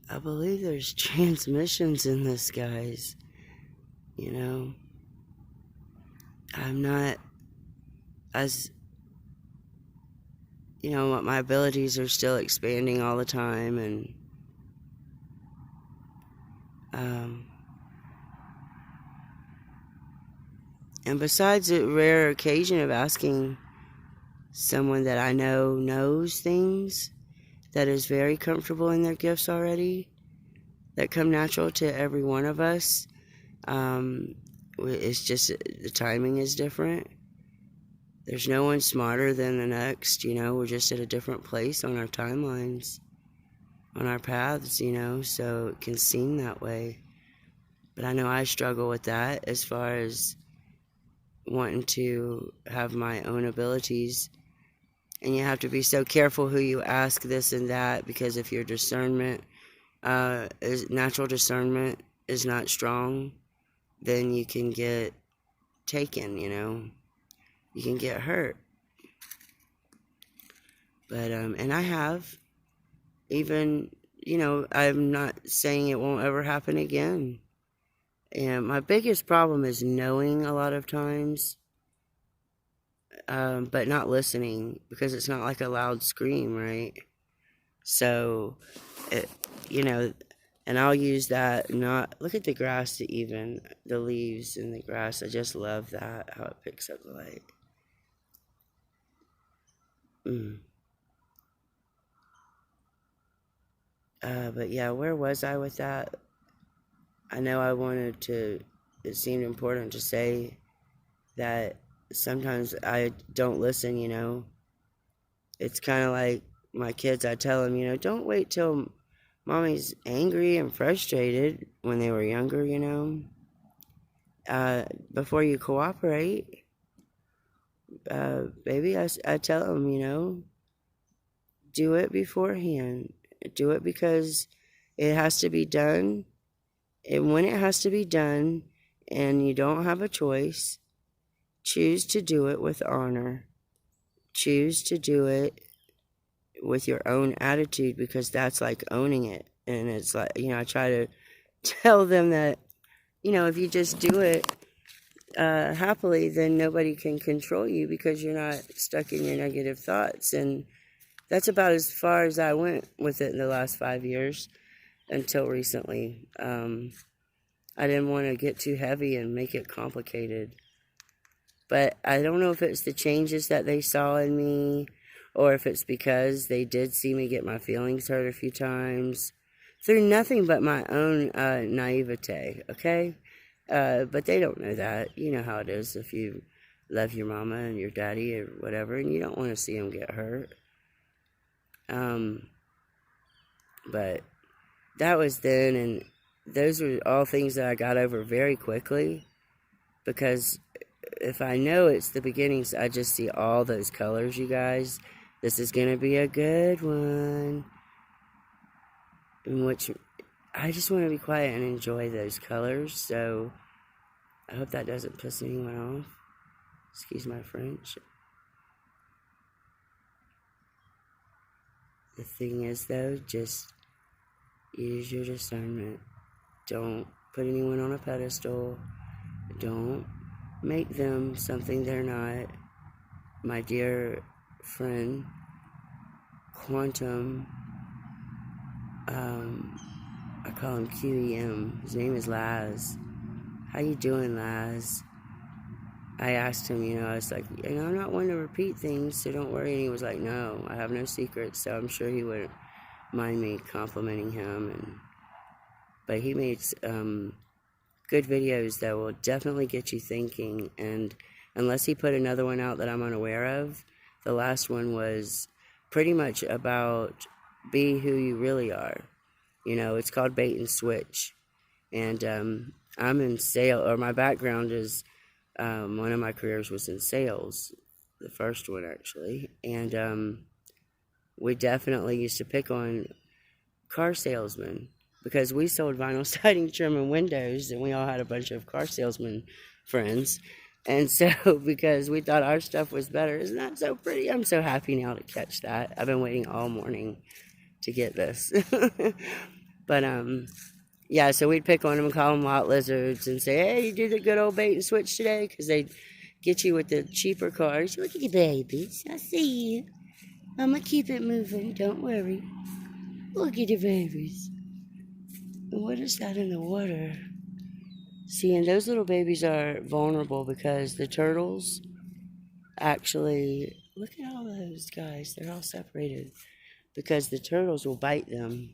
I believe there's transmissions in this, guys. You know, I'm not as, you know, my abilities are still expanding all the time, and and besides the rare occasion of asking someone that I know knows things, that is very comfortable in their gifts already, that come natural to every one of us, it's just the timing is different. There's no one smarter than the next, you know. We're just at a different place on our timelines, on our paths, you know, so it can seem that way. But I know I struggle with that as far as wanting to have my own abilities. And you have to be so careful who you ask this and that, because if your discernment, natural discernment is not strong, then you can get taken, you know. You can get hurt. But, and I have, even, you know, I'm not saying it won't ever happen again. And my biggest problem is knowing a lot of times, but not listening, because it's not like a loud scream, right? So, you know, and I'll use that, not, look at the grass, even the leaves in the grass. I just love that, how it picks up the light. But yeah, where was I with that? I know I wanted to, it seemed important to say that sometimes I don't listen, you know. It's kind of like my kids, I tell them, you know, don't wait till mommy's angry and frustrated, when they were younger, you know, before you cooperate. Baby, I tell them, you know, do it beforehand. Do it because it has to be done. And when it has to be done and you don't have a choice, choose to do it with honor. Choose to do it with your own attitude, because that's like owning it. And it's like, you know, I try to tell them that, you know, if you just do it happily, then nobody can control you, because you're not stuck in your negative thoughts. And that's about as far as I went with it in the last 5 years, until recently. I didn't want to get too heavy and make it complicated. But I don't know if it's the changes that they saw in me, or if it's because they did see me get my feelings hurt a few times through nothing but my own naivete, okay? But they don't know that. You know how it is if you love your mama and your daddy or whatever, and you don't want to see them get hurt. But that was then, and those were all things that I got over very quickly, because if I know it's the beginnings, I just see all those colors, you guys. This is going to be a good one, in which I just want to be quiet and enjoy those colors. So I hope that doesn't piss anyone off. Excuse my French. The thing is, though, just use your discernment. Don't put anyone on a pedestal. Don't make them something they're not. My dear friend, Quantum, I call him QEM. His name is Laz. How you doing, Laz? I asked him, you know, I was like, you know, I'm not one to repeat things, so don't worry. And he was like, no, I have no secrets, so I'm sure he wouldn't mind me complimenting him. But he made good videos that will definitely get you thinking. And unless he put another one out that I'm unaware of, the last one was pretty much about be who you really are. You know, it's called Bait and Switch. And I'm in sales, or my background is, one of my careers was in sales, the first one actually. And we definitely used to pick on car salesmen, because we sold vinyl siding, trim, and windows, and we all had a bunch of car salesman friends. And so, because we thought our stuff was better, isn't that so pretty? I'm so happy now to catch that. I've been waiting all morning to get this. But, yeah, so we'd pick on them and call them lot lizards and say, hey, you did a good old bait and switch today, because they'd get you with the cheaper cars. Look at the babies. I see you. I'm going to keep it moving. Don't worry. Look at the babies. And what is that in the water? See, and those little babies are vulnerable because the turtles actually, look at all those guys. They're all separated because the turtles will bite them.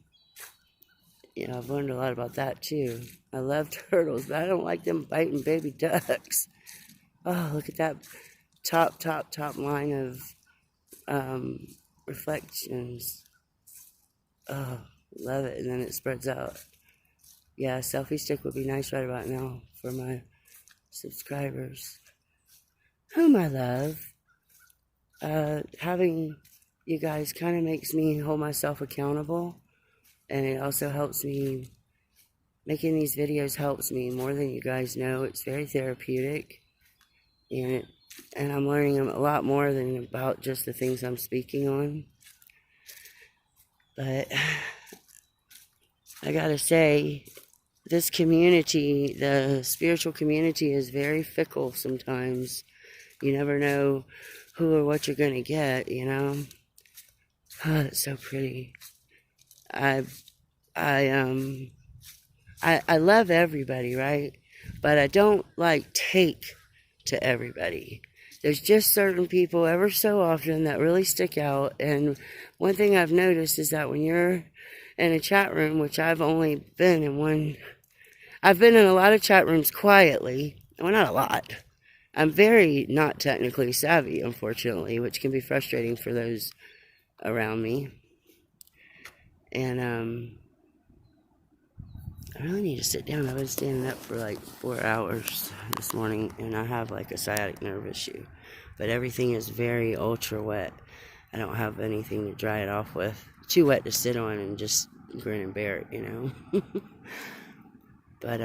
You know, I've learned a lot about that too. I love turtles, but I don't like them biting baby ducks. Oh, look at that top line of reflections. Oh, love it. And then it spreads out. Yeah, a selfie stick would be nice right about now for my subscribers, whom I love. Having you guys kind of makes me hold myself accountable, and it also helps me, making these videos helps me more than you guys know. It's very therapeutic, and I'm learning a lot more than about just the things I'm speaking on. But I gotta say, this community, the spiritual community, is very fickle sometimes. You never know who or what you're going to get, you know. Oh, that's so pretty. I love everybody, right? But I don't like take to everybody. There's just certain people ever so often that really stick out. And one thing I've noticed is that when you're in a chat room, which I've only been in one, I've been in a lot of chat rooms quietly. Well, not a lot. I'm very not technically savvy, unfortunately, which can be frustrating for those around me. And I really need to sit down. I've been standing up for like 4 hours this morning, and I have like a sciatic nerve issue. But everything is very ultra wet. I don't have anything to dry it off with. Too wet to sit on and just grin and bear it, you know. But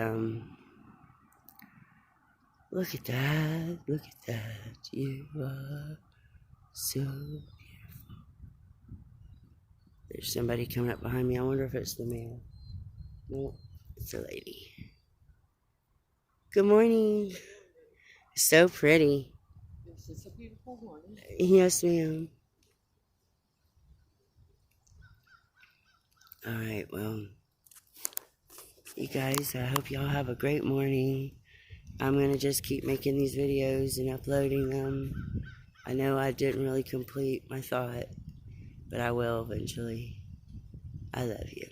look at that. Look at that. You are so beautiful. There's somebody coming up behind me. I wonder if it's the male. No, it's a lady. Good morning. So pretty. Yes, it's a beautiful morning. Yes, ma'am. All right, well, you guys, I hope y'all have a great morning. I'm going to just keep making these videos and uploading them. I know I didn't really complete my thought, but I will eventually. I love you.